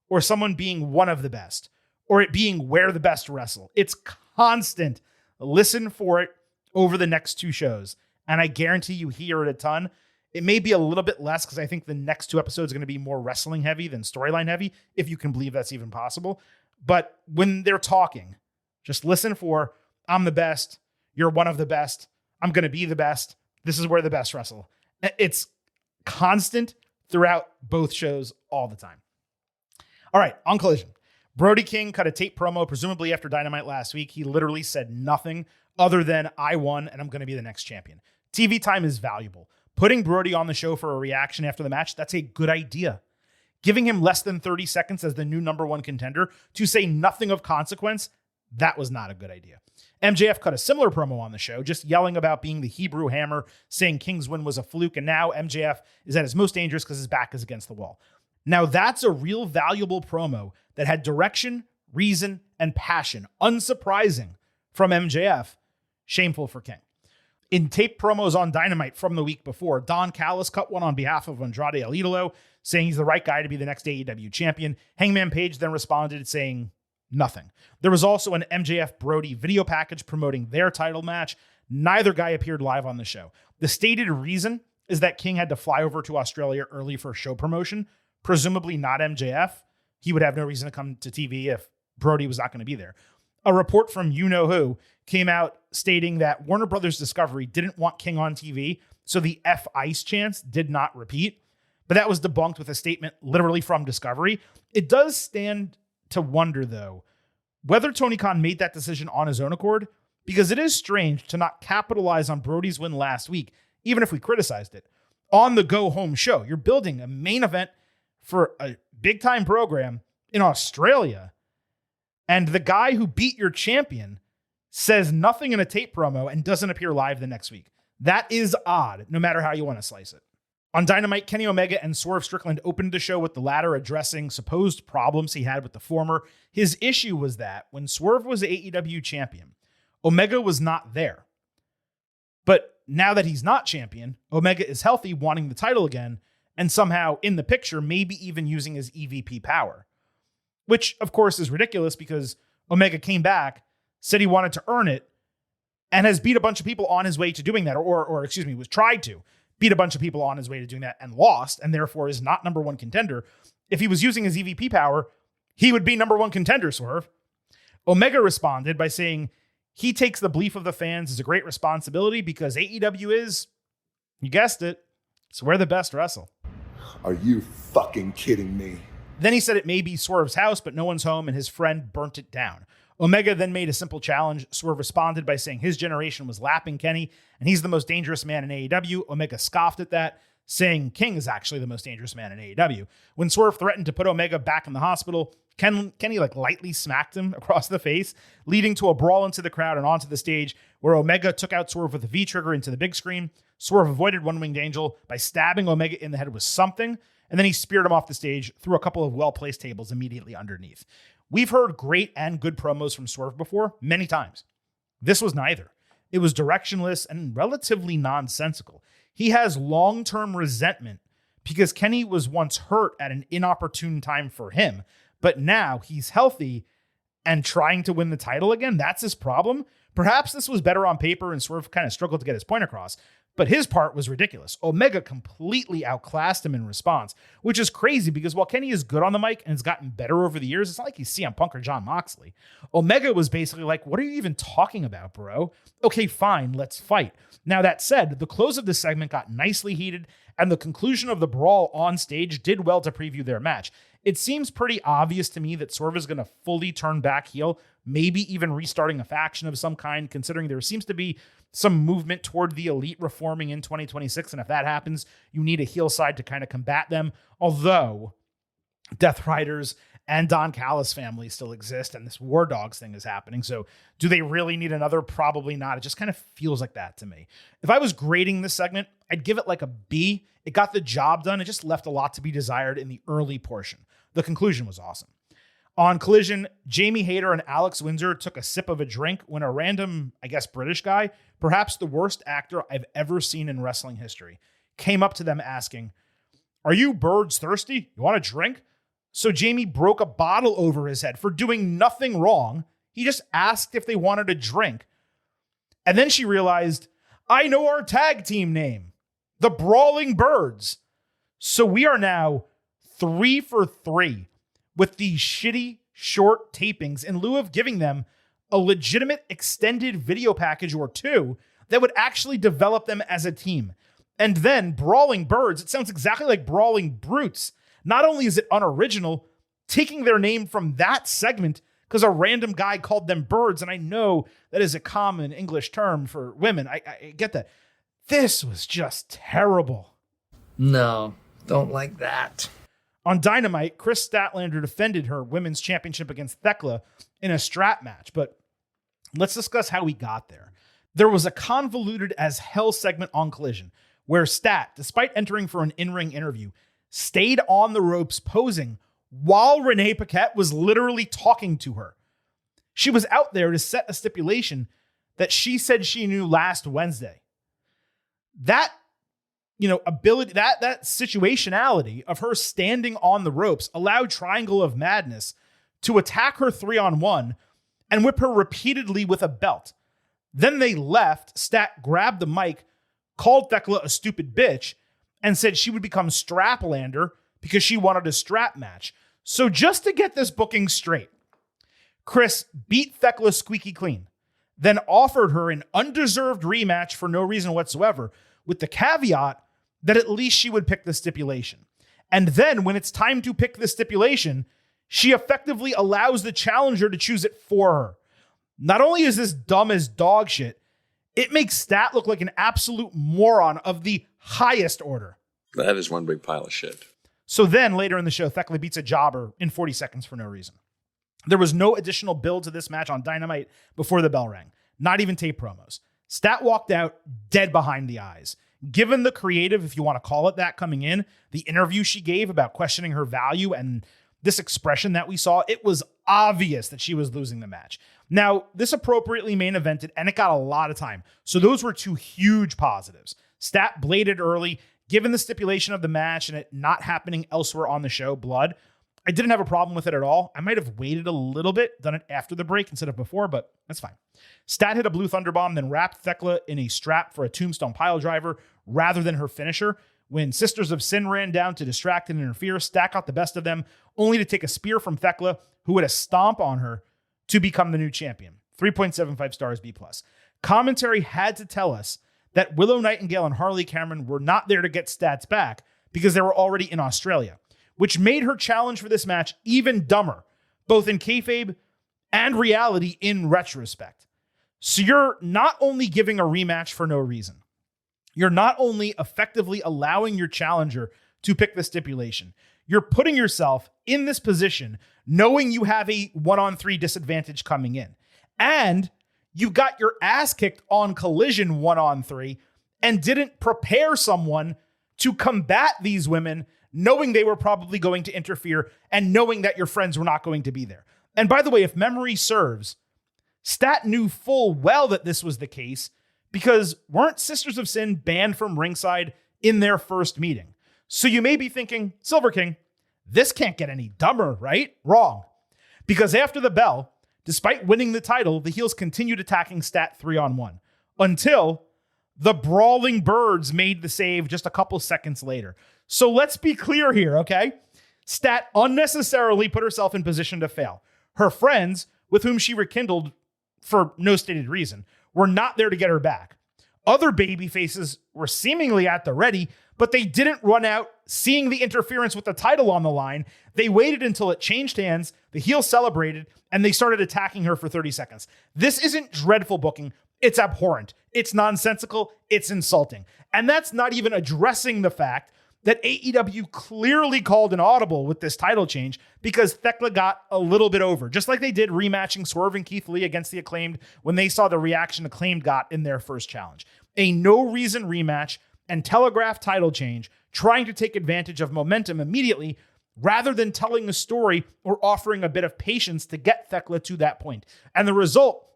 or someone being one of the best, or it being where the best wrestle. It's constant. Listen for it over the next 2 shows, and I guarantee you hear it a ton. It may be a little bit less because I think the next 2 episodes are going to be more wrestling heavy than storyline heavy, if you can believe that's even possible. But when they're talking, just listen for, I'm the best, you're one of the best, I'm going to be the best, this is where the best wrestle. It's constant throughout both shows all the time. All right, on Collision. Brody King cut a tape promo, presumably after Dynamite last week. He literally said nothing other than, I won and I'm going to be the next champion. TV time is valuable. Putting Brody on the show for a reaction after the match, that's a good idea. Giving him less than 30 seconds as the new #1 contender to say nothing of consequence, that was not a good idea. MJF cut a similar promo on the show, just yelling about being the Hebrew Hammer, saying King's win was a fluke, and now MJF is at his most dangerous because his back is against the wall. Now that's a real valuable promo that had direction, reason, and passion. Unsurprising from MJF, shameful for King. In tape promos on Dynamite from the week before, Don Callis cut one on behalf of Andrade El Idolo, saying he's the right guy to be the next AEW champion. Hangman Page then responded saying nothing. There was also an MJF Brody video package promoting their title match. Neither guy appeared live on the show. The stated reason is that King had to fly over to Australia early for show promotion, presumably not MJF. He would have no reason to come to TV if Brody was not going to be there. A report from you-know-who came out stating that Warner Brothers Discovery didn't want King on TV, so the F-Ice chants did not repeat. But that was debunked with a statement literally from Discovery. It does stand to wonder, though, whether Tony Khan made that decision on his own accord, because it is strange to not capitalize on Brody's win last week, even if we criticized it, on the go-home show. You're building a main event for a big-time program in Australia, and the guy who beat your champion says nothing in a tape promo and doesn't appear live the next week. That is odd, no matter how you want to slice it. On Dynamite, Kenny Omega and Swerve Strickland opened the show with the latter addressing supposed problems he had with the former. His issue was that when Swerve was AEW champion, Omega was not there. But now that he's not champion, Omega is healthy, wanting the title again, and somehow in the picture, maybe even using his EVP power. Which, of course, is ridiculous because Omega came back, said he wanted to earn it, and has beat a bunch of people on his way to doing that, or was tried to beat a bunch of people on his way to doing that and lost, and therefore is not #1 contender. If he was using his EVP power, he would be #1 contender, Swerve. Omega responded by saying he takes the belief of the fans as a great responsibility because AEW is, you guessed it, it's where the best wrestle. Are you fucking kidding me? Then he said it may be Swerve's house, but no one's home, and his friend burnt it down. Omega then made a simple challenge. Swerve responded by saying his generation was lapping Kenny, and he's the most dangerous man in AEW. Omega scoffed at that, saying King is actually the most dangerous man in AEW. When Swerve threatened to put Omega back in the hospital, Kenny lightly smacked him across the face, leading to a brawl into the crowd and onto the stage where Omega took out Swerve with a V-trigger into the big screen. Swerve avoided One Winged Angel by stabbing Omega in the head with something, and then he speared him off the stage through a couple of well-placed tables immediately underneath. We've heard great and good promos from Swerve before, many times. This was neither. It was directionless and relatively nonsensical. He has long-term resentment because Kenny was once hurt at an inopportune time for him, but now he's healthy and trying to win the title again. That's his problem. Perhaps this was better on paper and Swerve kind of struggled to get his point across, but his part was ridiculous. Omega completely outclassed him in response, which is crazy because while Kenny is good on the mic and has gotten better over the years, it's not like he's CM Punk or Jon Moxley. Omega was basically like, what are you even talking about, bro? Okay, fine, let's fight. Now, that said, the close of this segment got nicely heated, and the conclusion of the brawl on stage did well to preview their match. It seems pretty obvious to me that Swerve is going to fully turn back heel, maybe even restarting a faction of some kind, considering there seems to be some movement toward the Elite reforming in 2026. And if that happens, you need a heel side to kind of combat them. Although Death Riders and Don Callis family still exist, and this War Dogs thing is happening. So do they really need another? Probably not. It just kind of feels like that to me. If I was grading this segment, I'd give it like a B. It got the job done. It just left a lot to be desired in the early portion. The conclusion was awesome. On Collision, Jamie Hayter and Alex Windsor took a sip of a drink when a random, I guess, British guy, perhaps the worst actor I've ever seen in wrestling history, came up to them asking, "Are you birds thirsty? You want a drink?" So Jamie broke a bottle over his head for doing nothing wrong. He just asked if they wanted a drink. And then she realized, I know our tag team name, the Brawling Birds. So we are now 3 for 3 with these shitty short tapings in lieu of giving them a legitimate extended video package or two that would actually develop them as a team. And then Brawling Birds, it sounds exactly like Brawling Brutes. Not only is it unoriginal, taking their name from that segment because a random guy called them birds, and I know that is a common English term for women. I get that. This was just terrible. No, don't like that. On Dynamite, Chris Statlander defended her women's championship against Thekla in a strap match, but let's discuss how we got there. There was a convoluted as hell segment on Collision where Stat, despite entering for an in-ring interview, stayed on the ropes posing while Renee Paquette was literally talking to her. She was out there to set a stipulation that she said she knew last Wednesday. That ability, that situationality of her standing on the ropes allowed Triangle of Madness to attack her 3-on-1 and whip her repeatedly with a belt. Then they left. Stat grabbed the mic, called Thekla a stupid bitch, and said she would become Straplander because she wanted a strap match. So just to get this booking straight, Chris beat Thekla squeaky clean, then offered her an undeserved rematch for no reason whatsoever, with the caveat that at least she would pick the stipulation. And then when it's time to pick the stipulation, she effectively allows the challenger to choose it for her. Not only is this dumb as dog shit, it makes Stat look like an absolute moron of the highest order. That is one big pile of shit. So then later in the show, Thekla beats a jobber in 40 seconds for no reason. There was no additional build to this match on Dynamite before the bell rang, not even tape promos. Stat walked out dead behind the eyes. Given the creative, if you want to call it that, coming in, the interview she gave about questioning her value and this expression that we saw, it was obvious that she was losing the match. Now, this appropriately main evented, and it got a lot of time. So those were two huge positives. Stat bladed early. Given the stipulation of the match and it not happening elsewhere on the show, Blood, I didn't have a problem with it at all. I might have waited a little bit, done it after the break instead of before, but that's fine. Stat hit a blue thunder bomb, then wrapped Thekla in a strap for a tombstone pile driver rather than her finisher. When Sisters of Sin ran down to distract and interfere, Stat got the best of them, only to take a spear from Thekla, who had a stomp on her to become the new champion. 3.75 stars B+. Commentary had to tell us that Willow Nightingale and Harley Cameron were not there to get Stats back because they were already in Australia, which made her challenge for this match even dumber, both in kayfabe and reality in retrospect. So you're not only giving a rematch for no reason, you're not only effectively allowing your challenger to pick the stipulation, you're putting yourself in this position knowing you have a 1-on-3 disadvantage coming in. And you got your ass kicked on Collision 1-on-3 and didn't prepare someone to combat these women, knowing they were probably going to interfere and knowing that your friends were not going to be there. And by the way, if memory serves, Stat knew full well that this was the case because weren't Sisters of Sin banned from ringside in their first meeting? So you may be thinking, Silver King, this can't get any dumber, right? Wrong. Because after the bell, despite winning the title, the heels continued attacking Stat 3-on-1 until the Brawling Birds made the save just a couple seconds later. So let's be clear here, okay? Stat unnecessarily put herself in position to fail. Her friends, with whom she rekindled for no stated reason, were not there to get her back. Other baby faces were seemingly at the ready, but they didn't run out seeing the interference with the title on the line. They waited until it changed hands, the heels celebrated, and they started attacking her for 30 seconds. This isn't dreadful booking. It's abhorrent. It's nonsensical. It's insulting. And that's not even addressing the fact that AEW clearly called an audible with this title change because Thekla got a little bit over, just like they did rematching Swerve and Keith Lee against the Acclaimed when they saw the reaction Acclaimed got in their first challenge. A no-reason rematch and telegraphed title change, trying to take advantage of momentum immediately rather than telling a story or offering a bit of patience to get Thekla to that point. And the result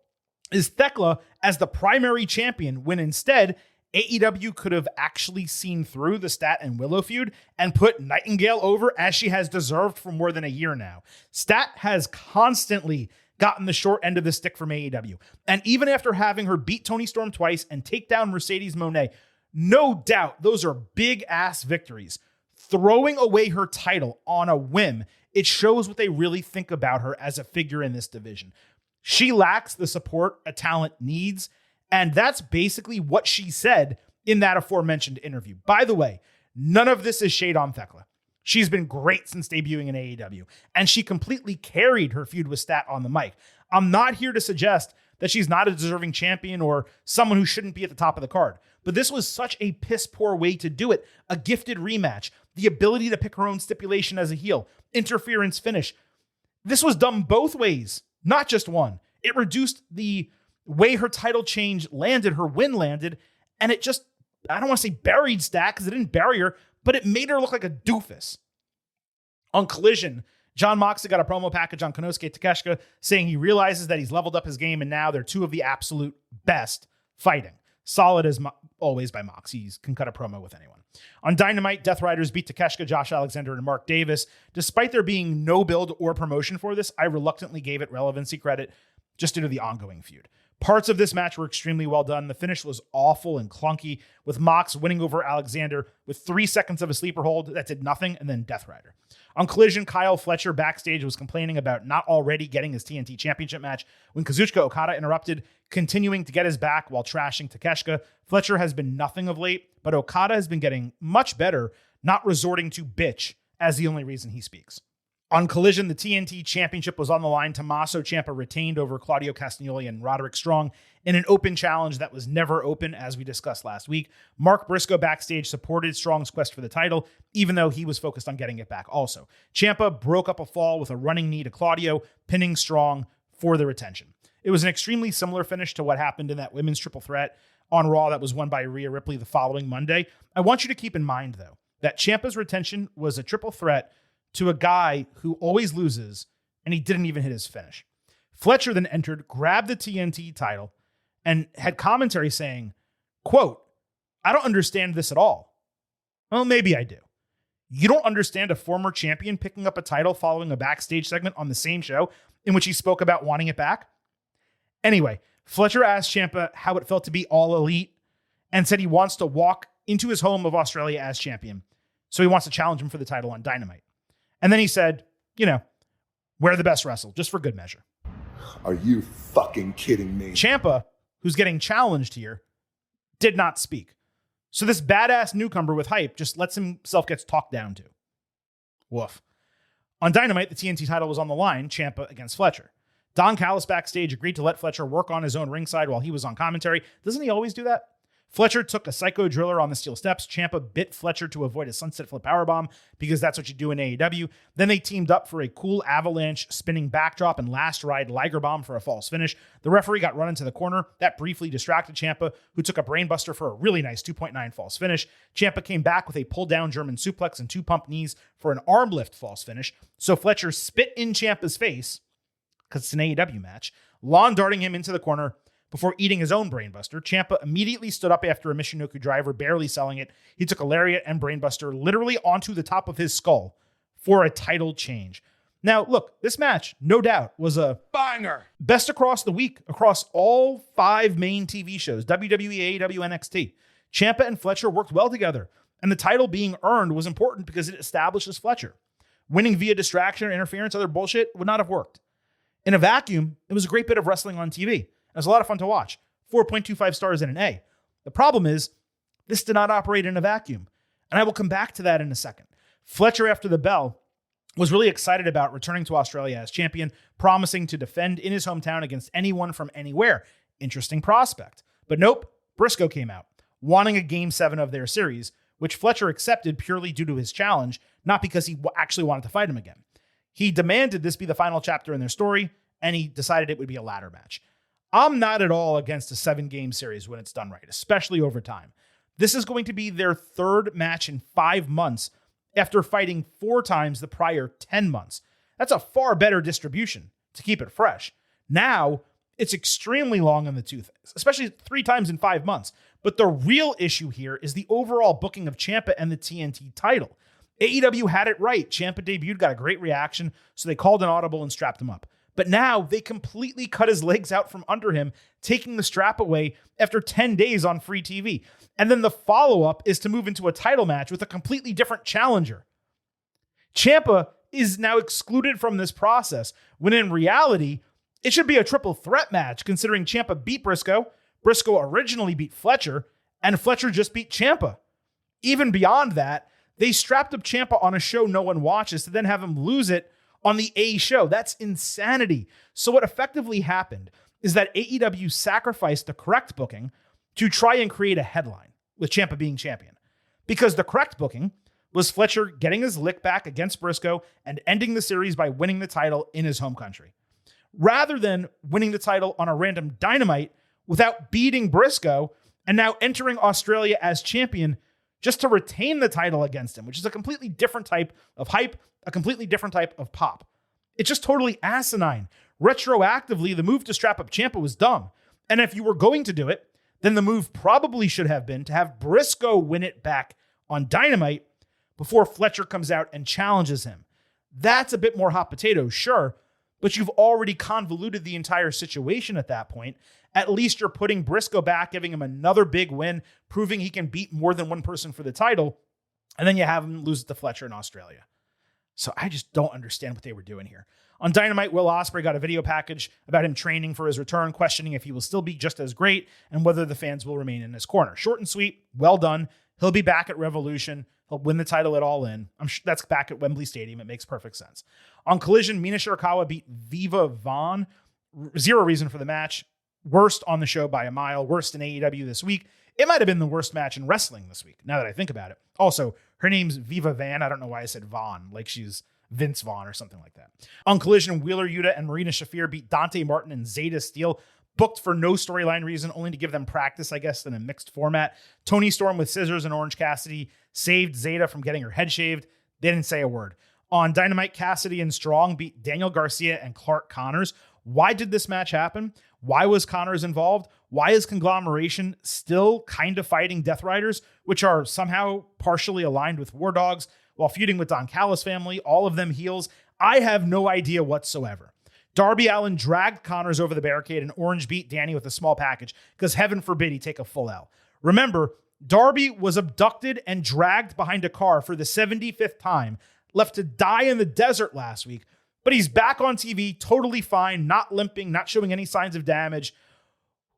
is Thekla as the primary champion, when instead AEW could have actually seen through the Stat and Willow feud and put Nightingale over as she has deserved for more than a year now. Stat has constantly gotten the short end of the stick from AEW. And even after having her beat Toni Storm twice and take down Mercedes Moné, no doubt those are big ass victories. Throwing away her title on a whim, it shows what they really think about her as a figure in this division. She lacks the support a talent needs, and that's basically what she said in that aforementioned interview. By the way, none of this is shade on Thekla. She's been great since debuting in AEW, and she completely carried her feud with Stat on the mic. I'm not here to suggest that she's not a deserving champion or someone who shouldn't be at the top of the card, but this was such a piss poor way to do it. A gifted rematch, the ability to pick her own stipulation as a heel, interference finish. This was done both ways, not just one. It reduced the way her title change landed, her win landed, and it just, I don't want to say buried Stat because it didn't bury her, but it made her look like a doofus. On Collision, John Moxley got a promo package on Konosuke Takeshita saying he realizes that he's leveled up his game and now they're two of the absolute best fighting. Solid as always by Mox. He can cut a promo with anyone. On Dynamite, Death Riders beat Takeshita, Josh Alexander, and Mark Davis. Despite there being no build or promotion for this, I reluctantly gave it relevancy credit just due to the ongoing feud. Parts of this match were extremely well done. The finish was awful and clunky, with Mox winning over Alexander with 3 seconds of a sleeper hold that did nothing, and then Death Rider. On Collision, Kyle Fletcher backstage was complaining about not already getting his TNT Championship match when Kazuchika Okada interrupted, continuing to get his back while trashing Takeshita. Fletcher has been nothing of late, but Okada has been getting much better, not resorting to bitch as the only reason he speaks. On Collision, the TNT Championship was on the line. Tommaso Ciampa retained over Claudio Castagnoli and Roderick Strong in an open challenge that was never open, as we discussed last week. Mark Briscoe backstage supported Strong's quest for the title, even though he was focused on getting it back also. Ciampa broke up a fall with a running knee to Claudio, pinning Strong for the retention. It was an extremely similar finish to what happened in that women's triple threat on Raw that was won by Rhea Ripley the following Monday. I want you to keep in mind, though, that Ciampa's retention was a triple threat to a guy who always loses, and he didn't even hit his finish. Fletcher then entered, grabbed the TNT title, and had commentary saying, quote, "I don't understand this at all." Well, maybe I do. You don't understand a former champion picking up a title following a backstage segment on the same show in which he spoke about wanting it back? Anyway, Fletcher asked Ciampa how it felt to be all elite and said he wants to walk into his home of Australia as champion. So he wants to challenge him for the title on Dynamite. And then he said, where the best wrestle, just for good measure. Are you fucking kidding me? Ciampa, who's getting challenged here, did not speak. So this badass newcomer with hype just lets himself get talked down to. Woof. On Dynamite, the TNT title was on the line, Ciampa against Fletcher. Don Callis backstage agreed to let Fletcher work on his own ringside while he was on commentary. Doesn't he always do that? Fletcher took a psycho driller on the steel steps. Ciampa bit Fletcher to avoid a sunset flip powerbomb because that's what you do in AEW. Then they teamed up for a cool avalanche spinning backdrop and last ride Liger bomb for a false finish. The referee got run into the corner. That briefly distracted Ciampa, who took a brainbuster for a really nice 2.9 false finish. Ciampa came back with a pull-down German suplex and 2 pump knees for an arm lift false finish. So Fletcher spit in Ciampa's face, because it's an AEW match, lawn darting him into the corner before eating his own brainbuster. Ciampa immediately stood up after a Michinoku driver, barely selling it. He took a lariat and brainbuster literally onto the top of his skull for a title change. Now, look, this match, no doubt, was a Banger. best across the week, across all 5 main TV shows, WWE, AEW, NXT. Ciampa and Fletcher worked well together, and the title being earned was important because it establishes Fletcher. Winning via distraction or interference, other bullshit, would not have worked. In a vacuum, it was a great bit of wrestling on TV. It was a lot of fun to watch. 4.25 stars and an A. The problem is, this did not operate in a vacuum. And I will come back to that in a second. Fletcher, after the bell, was really excited about returning to Australia as champion, promising to defend in his hometown against anyone from anywhere. Interesting prospect. But nope, Briscoe came out, wanting a Game 7 of their series, which Fletcher accepted purely due to his challenge, not because he actually wanted to fight him again. He demanded this be the final chapter in their story, and he decided it would be a ladder match. I'm not at all against a 7-game series when it's done right, especially over time. This is going to be their 3rd match in 5 months after fighting 4 times the prior 10 months. That's a far better distribution to keep it fresh. Now, it's extremely long in the tooth, especially 3 times in 5 months. But the real issue here is the overall booking of Ciampa and the TNT title. AEW had it right. Ciampa debuted, got a great reaction, so they called an audible and strapped him up. But now they completely cut his legs out from under him, taking the strap away after 10 days on free TV. And then the follow-up is to move into a title match with a completely different challenger. Ciampa is now excluded from this process, when in reality, it should be a triple threat match, considering Ciampa beat Briscoe, Briscoe originally beat Fletcher, and Fletcher just beat Ciampa. Even beyond that, they strapped up Ciampa on a show no one watches to then have him lose it on the A show. That's insanity. So what effectively happened is that AEW sacrificed the correct booking to try and create a headline with Ciampa being champion. Because the correct booking was Fletcher getting his lick back against Briscoe and ending the series by winning the title in his home country, rather than winning the title on a random Dynamite without beating Briscoe and now entering Australia as champion just to retain the title against him, which is a completely different type of hype, a completely different type of pop. It's just totally asinine. Retroactively, the move to strap up Ciampa was dumb. And if you were going to do it, then the move probably should have been to have Briscoe win it back on Dynamite before Fletcher comes out and challenges him. That's a bit more hot potato, sure, but you've already convoluted the entire situation at that point. At least you're putting Briscoe back, giving him another big win, proving he can beat more than one person for the title, and then you have him lose it to Fletcher in Australia. So I just don't understand what they were doing here. On Dynamite, Will Ospreay got a video package about him training for his return, questioning if he will still be just as great and whether the fans will remain in his corner. Short and sweet, well done. He'll be back at Revolution. He'll win the title at All In. I'm sure that's back at Wembley Stadium. It makes perfect sense. On Collision, Mina Shirakawa beat Viva Vaughn. 0 reason for the match. Worst on the show by a mile. Worst in AEW this week. It might have been the worst match in wrestling this week, now that I think about it. Also, her name's Viva Van. I don't know why I said Vaughn, like she's Vince Vaughn or something like that. On Collision, Wheeler Yuta and Marina Shafir beat Dante Martin and Zeta Steele, booked for no storyline reason, only to give them practice, I guess, in a mixed format. Tony Storm with scissors and Orange Cassidy saved Zeta from getting her head shaved. They didn't say a word. On Dynamite, Cassidy and Strong beat Daniel Garcia and Clark Connors. Why did this match happen? Why was Connors involved? Why is Conglomeration still kind of fighting Death Riders, which are somehow partially aligned with War Dogs, while feuding with Don Callis' family, all of them heels? I have no idea whatsoever. Darby Allin dragged Connors over the barricade, and Orange beat Danny with a small package, because heaven forbid he take a full L. Remember, Darby was abducted and dragged behind a car for the 75th time, left to die in the desert last week, but he's back on TV, totally fine, not limping, not showing any signs of damage.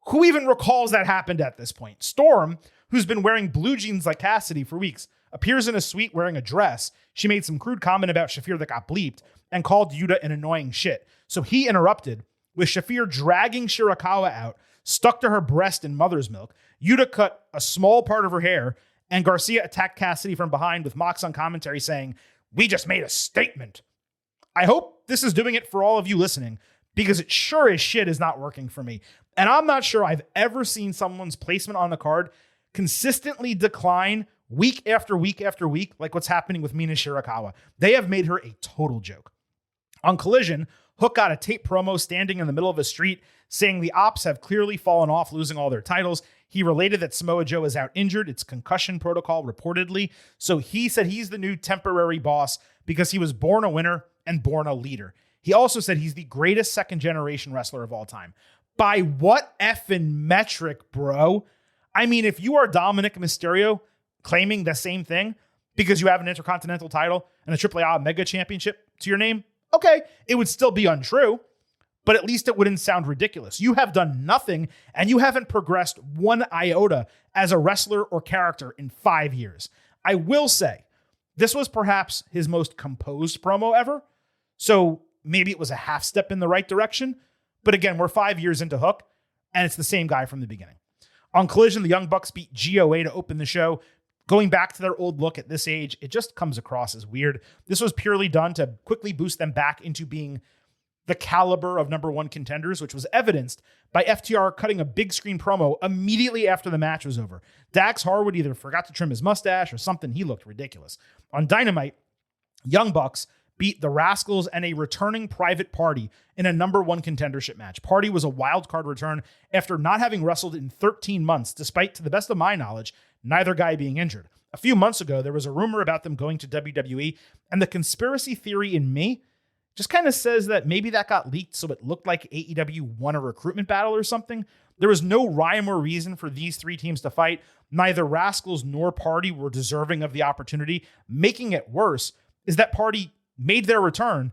Who even recalls that happened at this point? Storm, who's been wearing blue jeans like Cassidy for weeks, appears in a suite wearing a dress. She made some crude comment about Shafir that got bleeped and called Yuta an annoying shit. So he interrupted with Shafir dragging Shirakawa out stuck to her breast in mother's milk. Yuta cut a small part of her hair, and Garcia attacked Cassidy from behind with Mox on commentary saying, "We just made a statement." I hope this is doing it for all of you listening, because it sure as shit is not working for me. And I'm not sure I've ever seen someone's placement on the card consistently decline week after week after week, like what's happening with Mina Shirakawa. They have made her a total joke. On Collision, Hook got a tape promo standing in the middle of a street saying the Ops have clearly fallen off, losing all their titles. He related that Samoa Joe is out injured. It's concussion protocol reportedly. So he said he's the new temporary boss because he was born a winner and born a leader. He also said he's the greatest second generation wrestler of all time. By what effing metric, bro? I mean, if you are Dominic Mysterio claiming the same thing because you have an Intercontinental title and a AAA Mega Championship to your name, okay, it would still be untrue, but at least it wouldn't sound ridiculous. You have done nothing, and you haven't progressed one iota as a wrestler or character in 5 years. I will say, this was perhaps his most composed promo ever, so maybe it was a half step in the right direction, but again, we're 5 years into Hook, and it's the same guy from the beginning. On Collision, the Young Bucks beat GOA to open the show. Going back to their old look at this age, it just comes across as weird. This was purely done to quickly boost them back into being the caliber of number one contenders, which was evidenced by FTR cutting a big screen promo immediately after the match was over. Dax Harwood either forgot to trim his mustache or something. He looked ridiculous. On Dynamite, Young Bucks beat the Rascals and a returning Private Party in a number one contendership match. Party was a wild card return after not having wrestled in 13 months, despite, to the best of my knowledge, neither guy being injured. A few months ago, there was a rumor about them going to WWE, and the conspiracy theory in me just kind of says that maybe that got leaked so it looked like AEW won a recruitment battle or something. There was no rhyme or reason for these three teams to fight. Neither Rascals nor Party were deserving of the opportunity. Making it worse is that Party made their return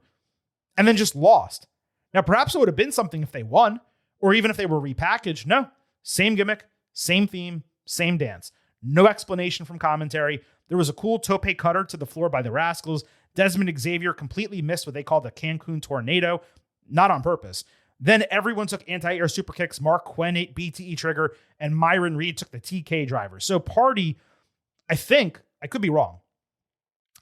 and then just lost. Now, perhaps it would have been something if they won, or even if they were repackaged. No, same gimmick, same theme, same dance. No explanation from commentary. There was a cool tope cutter to the floor by the Rascals. Desmond Xavier completely missed what they call the Cancun Tornado, not on purpose. Then everyone took anti-air super kicks. Mark Quinn ate BTE trigger, and Myron Reed took the TK driver. So Party, I think, I could be wrong,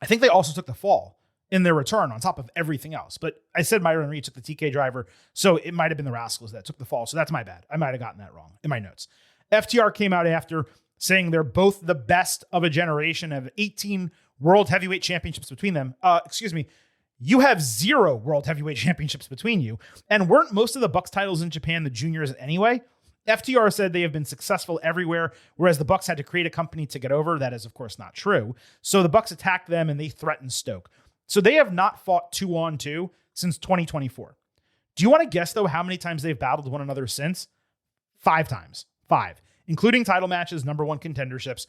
I think they also took the fall in their return on top of everything else. But I said Myron Reed took the TK driver, so it might have been the Rascals that took the fall. So that's my bad. I might have gotten that wrong in my notes. FTR came out after saying they're both the best of a generation, of 18 World Heavyweight Championships between them. You have 0 World Heavyweight Championships between you. And weren't most of the Bucks titles in Japan the juniors anyway? FTR said they have been successful everywhere, whereas the Bucks had to create a company to get over. That is, of course, not true. So the Bucks attacked them and they threatened Stoke. So they have not fought 2-on-2 since 2024. Do you want to guess, though, how many times they've battled one another since? 5 times. 5. Including title matches, number one contenderships,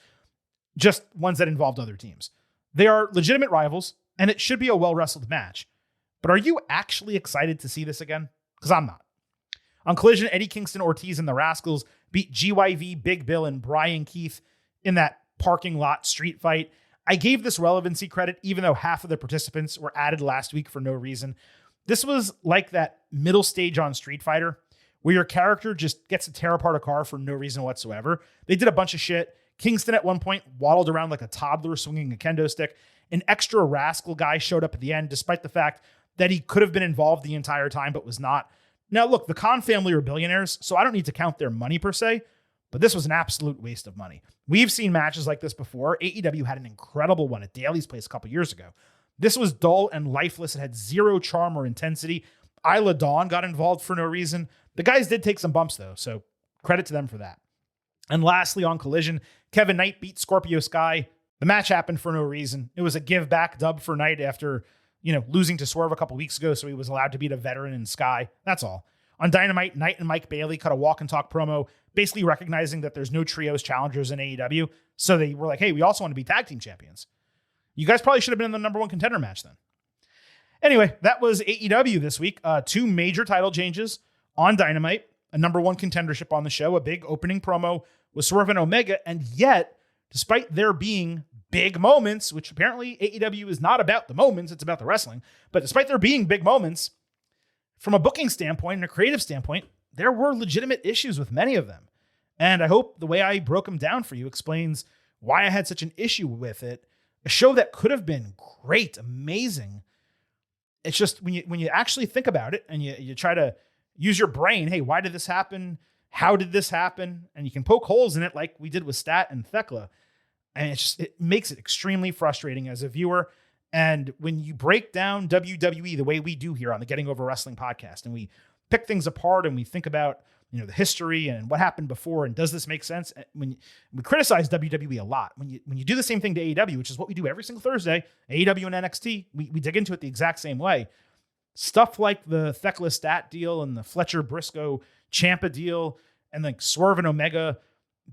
just ones that involved other teams. They are legitimate rivals, and it should be a well-wrestled match. But are you actually excited to see this again? Because I'm not. On Collision, Eddie Kingston Ortiz and the Rascals beat GYV, Big Bill, and Brian Keith in that parking lot street fight. I gave this relevancy credit, even though half of the participants were added last week for no reason. This was like that middle stage on Street Fighter, where your character just gets to tear apart a car for no reason whatsoever. They did a bunch of shit. Kingston at one point waddled around like a toddler swinging a kendo stick. An extra Rascal guy showed up at the end, despite the fact that he could have been involved the entire time, but was not. Now, look, the Khan family are billionaires, so I don't need to count their money per se, but this was an absolute waste of money. We've seen matches like this before. AEW had an incredible one at Daly's Place a couple years ago. This was dull and lifeless. It had 0 charm or intensity. Isla Dawn got involved for no reason. The guys did take some bumps, though, so credit to them for that. And lastly, on Collision, Kevin Knight beat Scorpio Sky. The match happened for no reason. It was a give-back dub for Knight after, losing to Swerve a couple weeks ago, so he was allowed to beat a veteran in Sky. That's all. On Dynamite, Knight and Mike Bailey cut a walk-and-talk promo, basically recognizing that there's no trios challengers in AEW, so they were like, hey, we also want to be tag team champions. You guys probably should have been in the number one contender match then. Anyway, that was AEW this week. 2 major title changes on Dynamite, a number one contendership on the show, a big opening promo with Swerve and Omega, and yet, despite there being big moments, which apparently AEW is not about the moments, it's about the wrestling, but despite there being big moments, from a booking standpoint and a creative standpoint, there were legitimate issues with many of them. And I hope the way I broke them down for you explains why I had such an issue with it. A show that could have been great, amazing. It's just when you actually think about it and you try to use your brain, hey, why did this happen? How did this happen? And you can poke holes in it like we did with Stat and Thekla. And it makes it extremely frustrating as a viewer. And when you break down WWE the way we do here on the Getting Over Wrestling podcast, and we pick things apart and we think about, the history and what happened before, and does this make sense? When we criticize WWE a lot, when you do the same thing to AEW, which is what we do every single Thursday, AEW and NXT, we dig into it the exact same way. Stuff like the Thekla Stat deal and the Fletcher Briscoe Ciampa deal, and like Swerve and Omega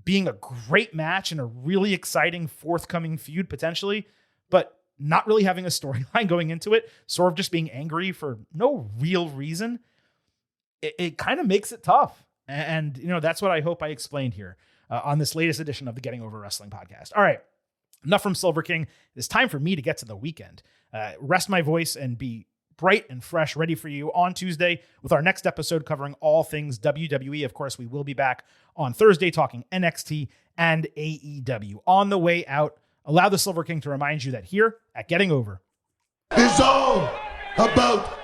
being a great match and a really exciting forthcoming feud potentially, but not really having a storyline going into it, Swerve just being angry for no real reason. It kind of makes it tough. And, that's what I hope I explained here on this latest edition of the Getting Over Wrestling podcast. All right, enough from Silver King. It's time for me to get to the weekend, rest my voice, and be bright and fresh, ready for you on Tuesday with our next episode covering all things WWE. Of course, we will be back on Thursday talking NXT and AEW. On the way out, allow the Silver King to remind you that here at Getting Over, It's all about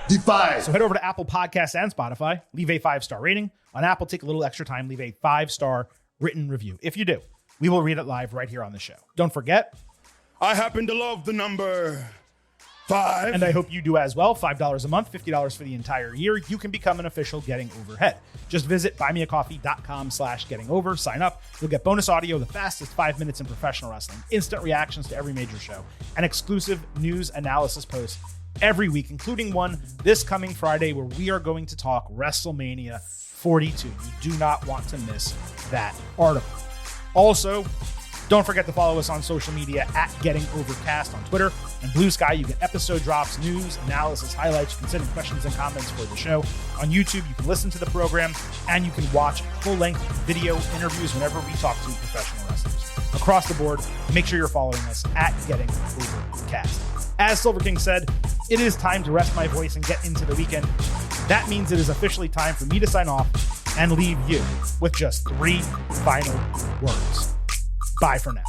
Defy. So head over to Apple Podcasts and Spotify, leave a 5-star rating. On Apple, take a little extra time, leave a 5-star written review. If you do, we will read it live right here on the show. Don't forget, I happen to love the number 5. and I hope you do as well. $5 a month, $50 for the entire year. You can become an official Getting Overhead. Just visit buymeacoffee.com/gettingover. Sign up. You'll get bonus audio, the fastest 5 minutes in professional wrestling, instant reactions to every major show, and exclusive news analysis posts every week, including one this coming Friday where we are going to talk WrestleMania 42. You do not want to miss that article. Also, don't forget to follow us on social media at Getting Overcast on Twitter and Blue Sky. You get episode drops, news, analysis, highlights. You can send in questions and comments for the show. On YouTube, you can listen to the program and you can watch full-length video interviews whenever we talk to professional wrestlers. Across the board, make sure you're following us at Getting Overcast. As Silver King said, it is time to rest my voice and get into the weekend. That means it is officially time for me to sign off and leave you with just 3 final words. Bye for now.